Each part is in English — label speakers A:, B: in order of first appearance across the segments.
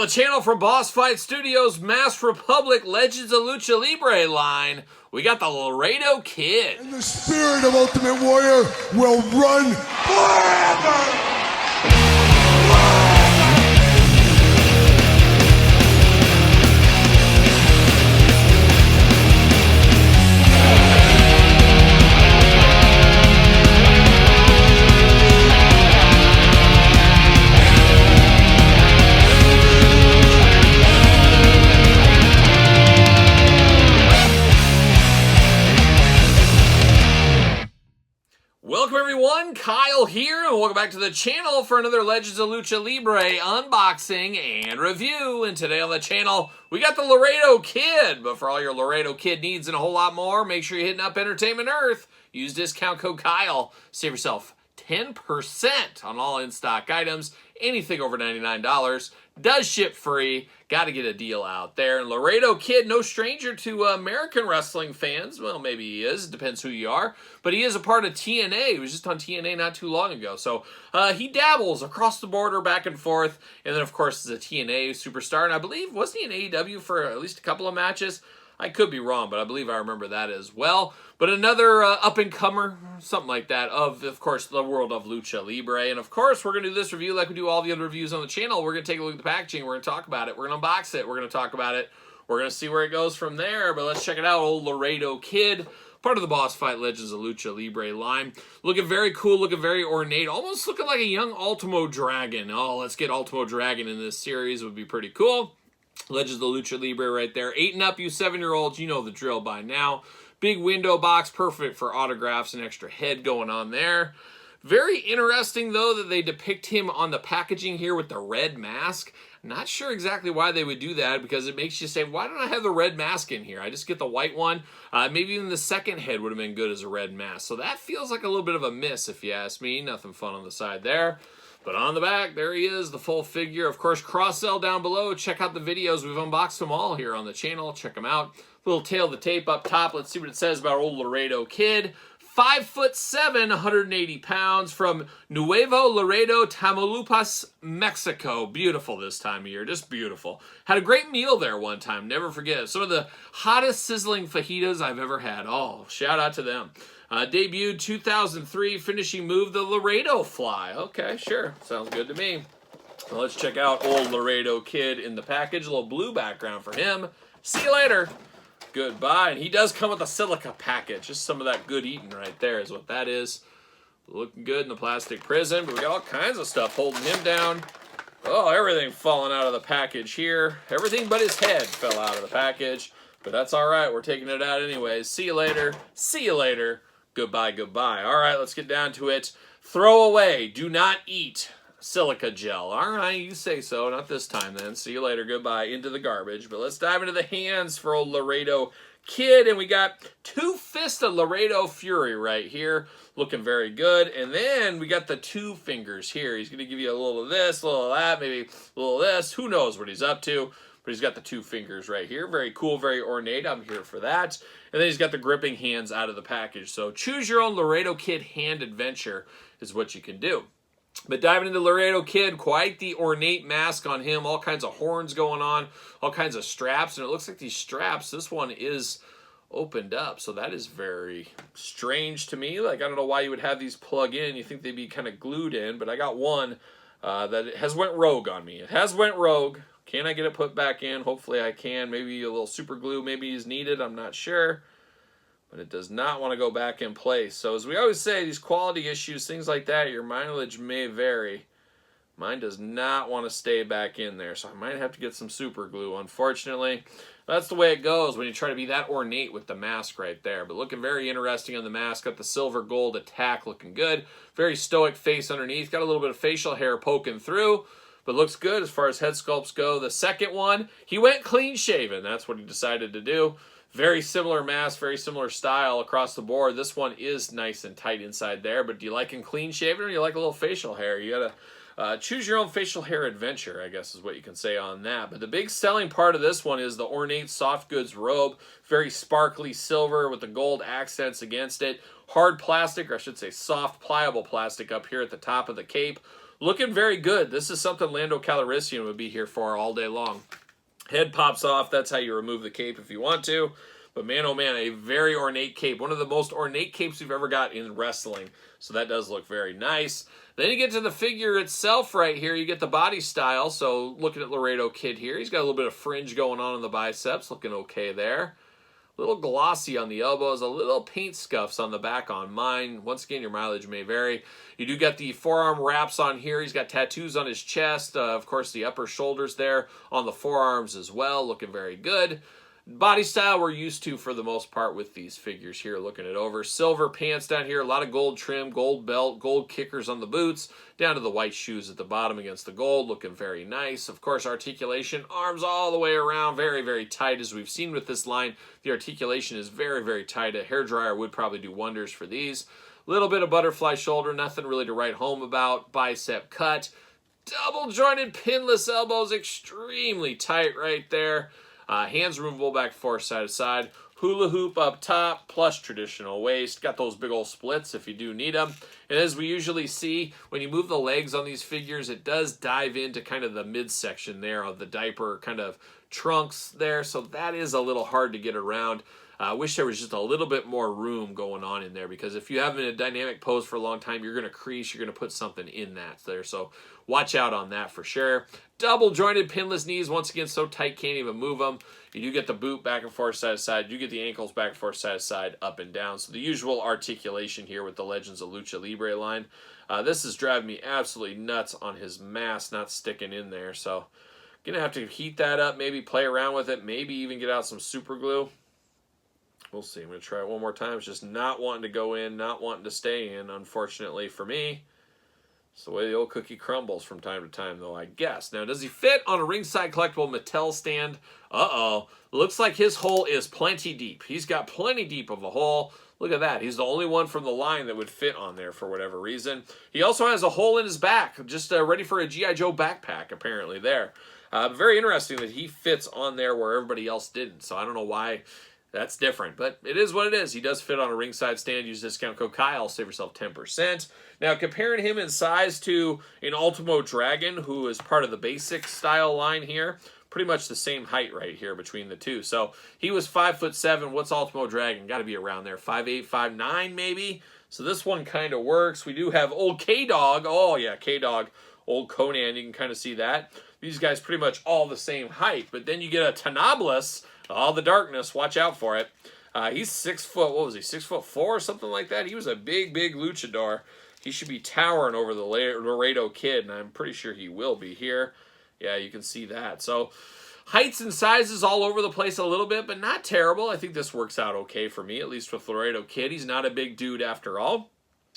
A: the channel from Boss Fight Studios' Masked Republic Legends of Lucha Libre line, we got the Laredo Kid.
B: And the spirit of Ultimate Warrior will run forever!
A: Welcome everyone, Kyle here, and welcome back to the channel for another Legends of Lucha Libre unboxing and review. And today on the channel, we got the Laredo Kid. But for all your Laredo Kid needs and a whole lot more, make sure you're hitting up Entertainment Earth. Use discount code Kyle. Save yourself 10% on all in-stock items. Anything over $99. Does ship free. Got to get a deal out there. And Laredo Kid, no stranger to American wrestling fans. Well, maybe he is. It depends who you are. But he is a part of TNA. He was just on TNA not too long ago. So he dabbles across the border, back and forth. And then, of course, is a TNA superstar. And I believe, wasn't he in AEW for at least a couple of matches? I could be wrong, but I believe I remember that as well. But another up-and-comer, something like that, of course, the world of Lucha Libre. And, of course, we're going to do this review like we do all the other reviews on the channel. We're going to take a look at the packaging. We're going to talk about it. We're going to unbox it. We're going to talk about it. We're going to see where it goes from there. But let's check it out. Old Laredo Kid, part of the Boss Fight Legends of Lucha Libre line. Looking very cool, looking very ornate, almost looking like a young Ultimo Dragon. Oh, let's get Ultimo Dragon in this series. Would be pretty cool. Legends of Lucha Libre right there. 8 and up, you 7-year-olds, you know the drill by now. Big window box, perfect for autographs and extra head going on there. Very interesting, though, that they depict him on the packaging here with the red mask. Not sure exactly why they would do that, because it makes you say, why don't I have the red mask in here? I just get the white one. Maybe even the second head would have been good as a red mask. So that feels like a little bit of a miss, if you ask me. Nothing fun on the side there. But on the back, there he is, the full figure. Of course, cross-sell down below. Check out the videos. We've unboxed them all here on the channel. Check them out. Little tail of the tape up top. Let's see what it says about old Laredo Kid. 5'7", 180 pounds, from Nuevo Laredo, Tamaulipas, Mexico. Beautiful this time of year, just beautiful. Had a great meal there one time, never forget it. Some of the hottest sizzling fajitas I've ever had. Oh, shout out to them. Debuted 2003, finishing move, the Laredo Fly. Okay, sure, sounds good to me. Well, let's check out old Laredo Kid in the package. A little blue background for him. See you later. Goodbye. And he does come with a silica package. Just some of that good eating right there is what that is. Looking good in the plastic prison, but we got all kinds of stuff holding him down. Oh, everything falling out of the package here. Everything but his head fell out of the package, but that's all right. We're taking it out anyways. See you later. See you later. Goodbye, goodbye. All right, let's get down to it. Throw away. Do not eat silica gel. All right, you say so. Not this time then. See you later. Goodbye. Into the garbage. But let's dive into the hands for old Laredo Kid. And we got 2 fists of Laredo Fury right here. Looking very good. And then we got the 2 fingers here. He's going to give you a little of this, a little of that, maybe a little of this. Who knows what he's up to. But he's got the 2 fingers right here. Very cool, very ornate. I'm here for that. And then he's got the gripping hands out of the package. So choose your own Laredo Kid hand adventure is what you can do. But diving into Laredo Kid, quite the ornate mask on him. All kinds of horns going on. All kinds of straps. And it looks like these straps, this one is opened up. So that is very strange to me. Like, I don't know why you would have these plug in. You think they'd be kind of glued in. But I got one that has went rogue on me. It has went rogue. Can I get it put back in? Hopefully I can. Maybe a little super glue maybe is needed. I'm not sure. But it does not want to go back in place. So as we always say, these quality issues, things like that, your mileage may vary. Mine does not want to stay back in there. So I might have to get some super glue, unfortunately. That's the way it goes when you try to be that ornate with the mask right there. But looking very interesting on the mask. Got the silver gold attack looking good. Very stoic face underneath. Got a little bit of facial hair poking through. But looks good as far as head sculpts go. The second one, he went clean shaven. That's what he decided to do. Very similar mask, very similar style across the board. This one is nice and tight inside there. But do you like him clean shaven or do you like a little facial hair? You gotta choose your own facial hair adventure, I guess is what you can say on that. But the big selling part of this one is the ornate soft goods robe. Very sparkly silver with the gold accents against it. Hard plastic, or I should say soft pliable plastic up here at the top of the cape. looking very good. This is something Lando Calrissian would be here for all day long. Head pops off. That's how you remove the cape if you want to. But man, oh man, a very ornate cape. One of the most ornate capes we've ever got in wrestling. So that does look very nice. Then you get to the figure itself right here. You get the body style. So looking at Laredo Kid here, he's got a little bit of fringe going on the biceps. Looking okay there. A little glossy on the elbows. A little paint scuffs on the back on mine. Once again, your mileage may vary. You do get the forearm wraps on here. He's got tattoos on his chest. Of course, the upper shoulders there on the forearms as well. Looking very good. Body style we're used to for the most part with these figures here, looking it over. Silver pants down here, a lot of gold trim, gold belt, gold kickers on the boots, down to the white shoes at the bottom against the gold, looking very nice. Of course, articulation, arms all the way around, very, very tight. As we've seen with this line, the articulation is very, very tight. A hairdryer would probably do wonders for these. Little bit of butterfly shoulder, nothing really to write home about. Bicep cut, double jointed pinless elbows, extremely tight right there. Hands removable back and forth, side to side. Hula hoop up top, plus traditional waist. Got those big old splits if you do need them. And as we usually see, when you move the legs on these figures, it does dive into kind of the midsection there of the diaper kind of trunks there. So that is a little hard to get around. I wish there was just a little bit more room going on in there, because if you have in a dynamic pose for a long time, you're going to crease, you're going to put something in that there. So watch out on that for sure. Double jointed pinless knees, once again, so tight can't even move them. You do get the boot back and forth, side to side. You get the ankles back and forth, side to side, up and down. So the usual articulation here with the Legends of Lucha Libre line. This is driving me absolutely nuts on his mask not sticking in there. So going to have to heat that up, maybe play around with it, maybe even get out some super glue. We'll see. I'm going to try it one more time. It's just not wanting to go in, not wanting to stay in, unfortunately for me. It's the way the old cookie crumbles from time to time, though, I guess. Now, does he fit on a ringside collectible Mattel stand? Uh-oh. Looks like his hole is plenty deep. He's got plenty deep of a hole. Look at that. He's the only one from the line that would fit on there for whatever reason. He also has a hole in his back, just ready for a G.I. Joe backpack, apparently, there. Very interesting that he fits on there where everybody else didn't, so I don't know why that's different, but it is what it is. He does fit on a ringside stand. Use discount code Kyle, save yourself 10%. Now, comparing him in size to an Ultimo Dragon, who is part of the basic style line here, pretty much the same height right here between the two. So he was 5'7". What's Ultimo Dragon? Got to be around there, 5'8", 5'9", maybe. So this one kind of works. We do have old K-Dog. Oh yeah, K-Dog, old Conan. You can kind of see that. These guys pretty much all the same height, but then you get a Tanablus. All the darkness, watch out for it. He's 6 foot, what was he, 6'4" or something like that? He was a big, big luchador. He should be towering over the Laredo Kid, and I'm pretty sure he will be here. Yeah, you can see that. So heights and sizes all over the place a little bit, but not terrible. I think this works out okay for me, at least with Laredo Kid. He's not a big dude after all.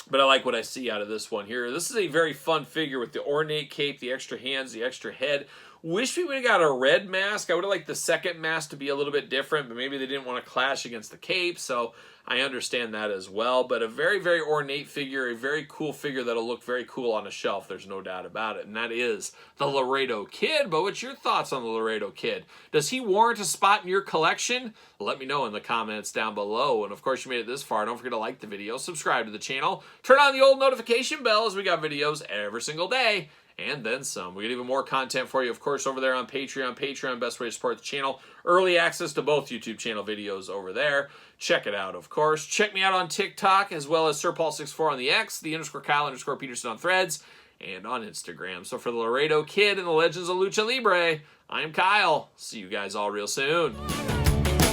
A: But I like what I see out of this one here. This is a very fun figure with the ornate cape, the extra hands, the extra head. Wish we would have got a red mask. I would have liked the second mask to be a little bit different, but maybe they didn't want to clash against the cape, so I understand that as well. But a very, very ornate figure, a very cool figure that'll look very cool on a shelf. There's no doubt about it, and that is the Laredo Kid. But what's your thoughts on the Laredo Kid? Does he warrant a spot in your collection? Let me know in the comments down below. And of course, you made it this far. Don't forget to like the video, subscribe to the channel, turn on the old notification bell, as we got videos every single day. And then some. We got even more content for you, of course, over there on Patreon. Patreon, best way to support the channel. Early access to both YouTube channel videos over there. Check it out, of course. Check me out on TikTok, as well as SirPaul64 on the X, the _Kyle_Peterson on Threads, and on Instagram. So for the Laredo Kid and the Legends of Lucha Libre, I am Kyle. See you guys all real soon.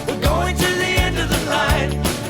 C: We're going to the end of the line.